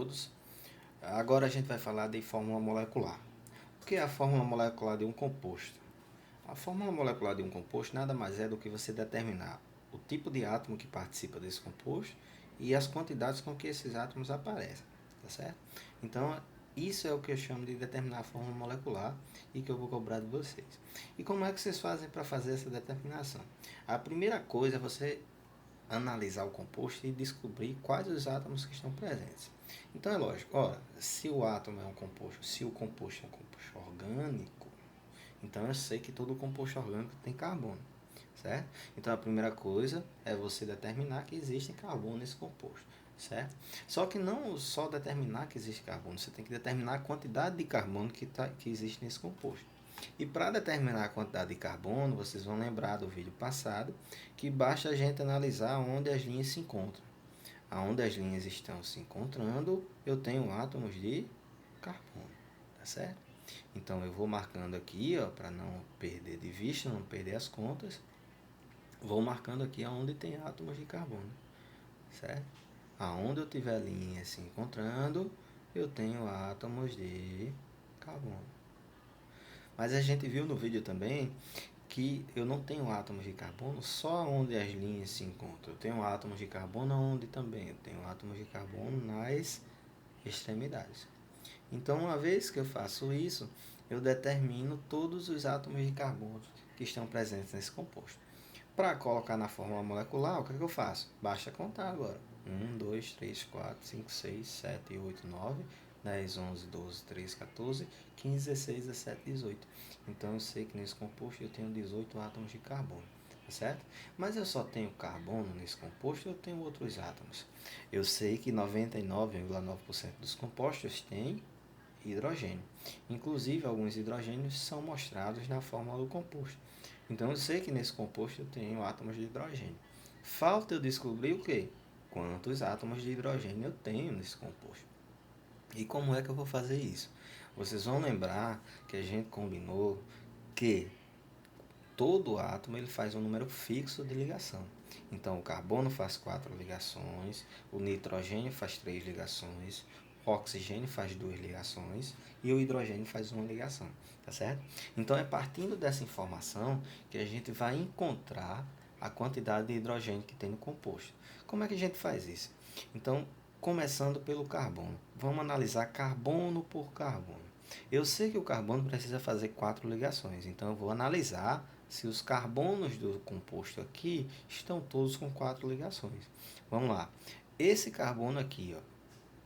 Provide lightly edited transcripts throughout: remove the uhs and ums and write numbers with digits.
todos. Agora a gente vai falar de fórmula molecular. O que é a fórmula molecular de um composto? A fórmula molecular de um composto nada mais é do que você determinar o tipo de átomo que participa desse composto e as quantidades com que esses átomos aparecem, tá certo? Então, isso é o que eu chamo de determinar a fórmula molecular e que eu vou cobrar de vocês. E como é que vocês fazem para fazer essa determinação? A primeira coisa é você analisar o composto e descobrir quais os átomos que estão presentes. Então é lógico, ora, se o átomo é um composto, se o composto é um composto orgânico, então eu sei que todo composto orgânico tem carbono, certo? Então a primeira coisa é você determinar que existe carbono nesse composto, certo? Só que não só determinar que existe carbono, você tem que determinar a quantidade de carbono que existe nesse composto. E para determinar a quantidade de carbono, vocês vão lembrar do vídeo passado, que basta a gente analisar onde as linhas se encontram. Aonde as linhas estão se encontrando, eu tenho átomos de carbono, tá certo? Então eu vou marcando aqui, ó, para não perder de vista, não perder as contas. Vou marcando aqui aonde tem átomos de carbono, certo? Aonde eu tiver linhas se encontrando, eu tenho átomos de carbono. Mas a gente viu no vídeo também que eu não tenho átomos de carbono só onde as linhas se encontram. Eu tenho átomos de carbono onde também? Eu tenho átomos de carbono nas extremidades. Então, uma vez que eu faço isso, eu determino todos os átomos de carbono que estão presentes nesse composto. Para colocar na fórmula molecular, o que é que eu faço? Basta contar agora. 1, 2, 3, 4, 5, 6, 7, 8, 9, 10, 11, 12, 13, 14, 15, 16, 17, 18. Então eu sei que nesse composto eu tenho 18 átomos de carbono, tá certo? Mas eu só tenho carbono nesse composto, eu tenho outros átomos. Eu sei que 99,9% dos compostos têm hidrogênio. Inclusive, alguns hidrogênios são mostrados na fórmula do composto. Então, eu sei que nesse composto eu tenho átomos de hidrogênio. Falta eu descobrir o quê? Quantos átomos de hidrogênio eu tenho nesse composto. E como é que eu vou fazer isso? Vocês vão lembrar que a gente combinou que todo átomo ele faz um número fixo de ligação. Então, o carbono faz 4 ligações, o nitrogênio faz 3 ligações, o oxigênio faz 2 ligações e o hidrogênio faz uma ligação, tá certo? Então, é partindo dessa informação que a gente vai encontrar a quantidade de hidrogênio que tem no composto. Como é que a gente faz isso? Então, começando pelo carbono. Vamos analisar carbono por carbono. Eu sei que o carbono precisa fazer 4 ligações, então eu vou analisar se os carbonos do composto aqui estão todos com 4 ligações. Vamos lá. Esse carbono aqui, ó,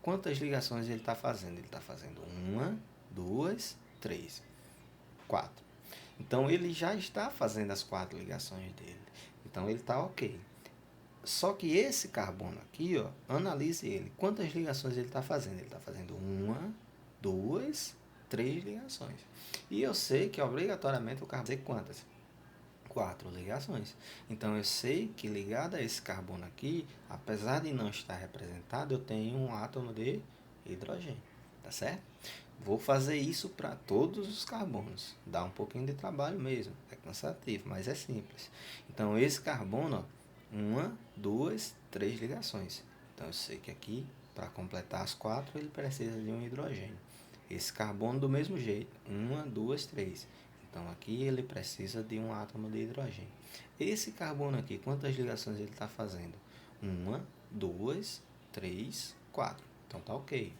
quantas ligações ele está fazendo? Ele está fazendo 1, 2, 3, 4. Então ele já está fazendo as 4 ligações dele. Então ele está ok. Só que esse carbono aqui, ó, analise ele. Quantas ligações ele está fazendo? Ele está fazendo 1, 2, 3 ligações. E eu sei que obrigatoriamente o carbono vai fazer quantas? 4 ligações. Então eu sei que ligado a esse carbono aqui, apesar de não estar representado, eu tenho um átomo de hidrogênio, tá certo? Vou fazer isso para todos os carbonos. Dá um pouquinho de trabalho mesmo, é cansativo, mas é simples. Então esse carbono, ó, 1, 2, 3 ligações. Então eu sei que aqui, para completar as 4, ele precisa de um hidrogênio. Esse carbono do mesmo jeito, 1, 2, 3. Então aqui ele precisa de um átomo de hidrogênio. Esse carbono aqui, quantas ligações ele está fazendo? 1, 2, 3, 4. Então tá ok.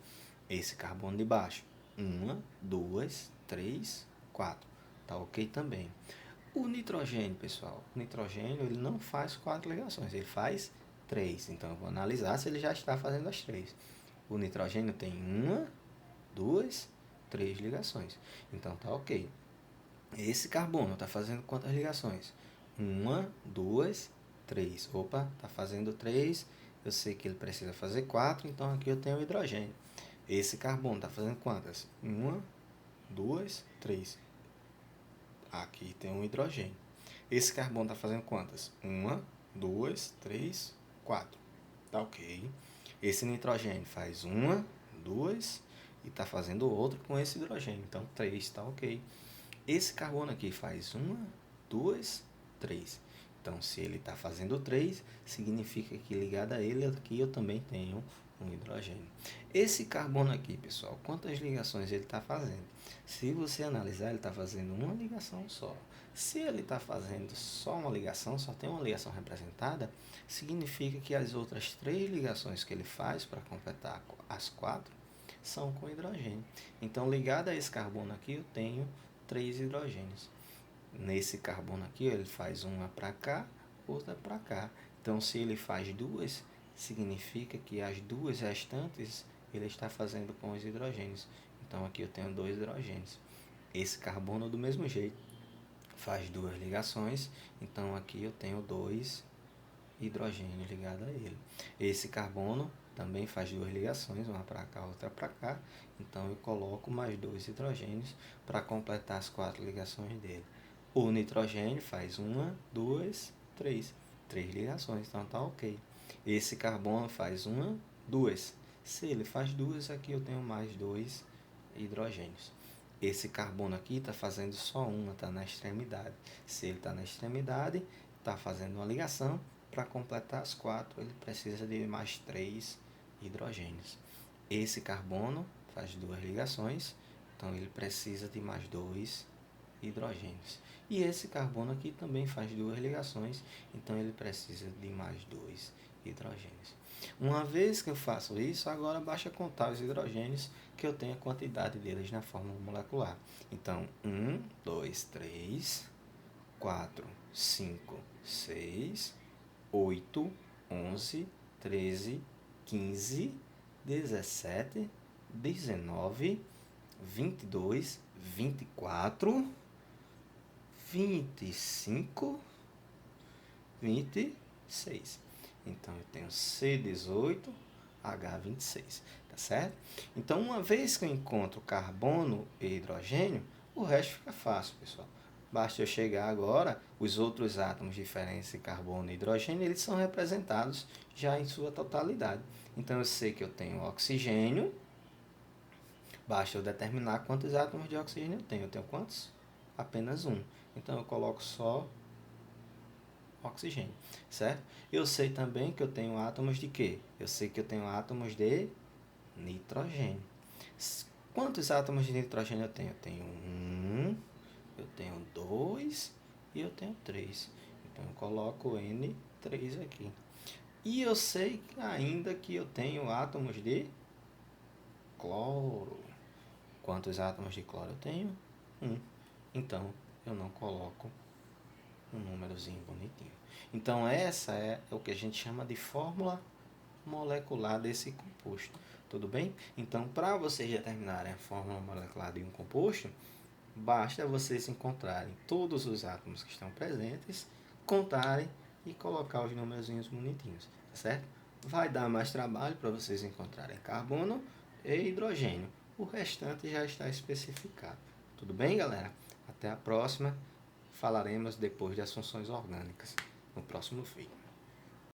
Esse carbono de baixo, 1, 2, 3, 4. Tá ok também. O nitrogênio, pessoal, o nitrogênio ele não faz 4 ligações, ele faz 3. Então eu vou analisar se ele já está fazendo as 3. O nitrogênio tem 1, 2, 3 ligações. Então tá ok. Esse carbono está fazendo quantas ligações? 1, 2, 3. Opa, está fazendo 3. Eu sei que ele precisa fazer 4, então aqui eu tenho o hidrogênio. Esse carbono está fazendo quantas? 1, 2, 3. Aqui tem um hidrogênio. Esse carbono está fazendo quantas? 1, 2, 3, 4. Tá ok. Esse nitrogênio faz 1, 2 e está fazendo outro com esse hidrogênio. Então 3, tá ok. Esse carbono aqui faz 1, 2, 3. Então, se ele está fazendo 3, significa que ligado a ele aqui eu também tenho um hidrogênio. Esse carbono aqui, pessoal, quantas ligações ele está fazendo? Se você analisar, ele está fazendo uma ligação só. Se ele está fazendo só uma ligação, só tem uma ligação representada, significa que as outras 3 ligações que ele faz para completar as 4 são com hidrogênio. Então, ligado a esse carbono aqui, eu tenho 3 hidrogênios. Nesse carbono aqui, ele faz uma para cá, outra para cá. Então, se ele faz 2, significa que as 2 restantes ele está fazendo com os hidrogênios. Então, aqui eu tenho 2 hidrogênios. Esse carbono, do mesmo jeito, faz 2 ligações. Então, aqui eu tenho 2 hidrogênios ligados a ele. Esse carbono também faz 2 ligações, uma para cá, outra para cá. Então, eu coloco mais 2 hidrogênios para completar as 4 ligações dele. O nitrogênio faz 1, 2, 3. 3 ligações, então tá ok. Esse carbono faz 1, 2. Se ele faz 2, aqui eu tenho mais 2 hidrogênios. Esse carbono aqui está fazendo só uma, está na extremidade. Se ele está na extremidade, está fazendo uma ligação. Para completar as 4, ele precisa de mais 3 hidrogênios. Esse carbono faz 2 ligações, então ele precisa de mais 2 hidrogênios. E esse carbono aqui também faz 2 ligações, então ele precisa de mais 2 hidrogênios. Uma vez que eu faço isso, agora basta contar os hidrogênios que eu tenho a quantidade deles na fórmula molecular. Então, 1, 2, 3, 4, 5, 6, 8, 11, 13, 15, 17, 19, 22, 24, 25, 26. Então, eu tenho C18, H26, tá certo? Então, uma vez que eu encontro carbono e hidrogênio, o resto fica fácil, pessoal. Basta eu chegar agora, os outros átomos diferentes de carbono e hidrogênio, eles são representados já em sua totalidade. Então, eu sei que eu tenho oxigênio, basta eu determinar quantos átomos de oxigênio eu tenho. Eu tenho quantos? Apenas um. Então, eu coloco só oxigênio, certo? Eu sei também que eu tenho átomos de quê? Eu sei que eu tenho átomos de nitrogênio. Quantos átomos de nitrogênio eu tenho? Eu tenho 1, eu tenho 2 e eu tenho 3. Então, eu coloco N3 aqui. E eu sei ainda que eu tenho átomos de cloro. Quantos átomos de cloro eu tenho? 1. Então, eu não coloco um númerozinho bonitinho. Então, essa é o que a gente chama de fórmula molecular desse composto. Tudo bem? Então, para vocês determinarem a fórmula molecular de um composto, basta vocês encontrarem todos os átomos que estão presentes, contarem e colocar os númerozinhos bonitinhos, tá certo? Vai dar mais trabalho para vocês encontrarem carbono e hidrogênio. O restante já está especificado. Tudo bem, galera? Até a próxima. Falaremos depois das funções orgânicas no próximo vídeo.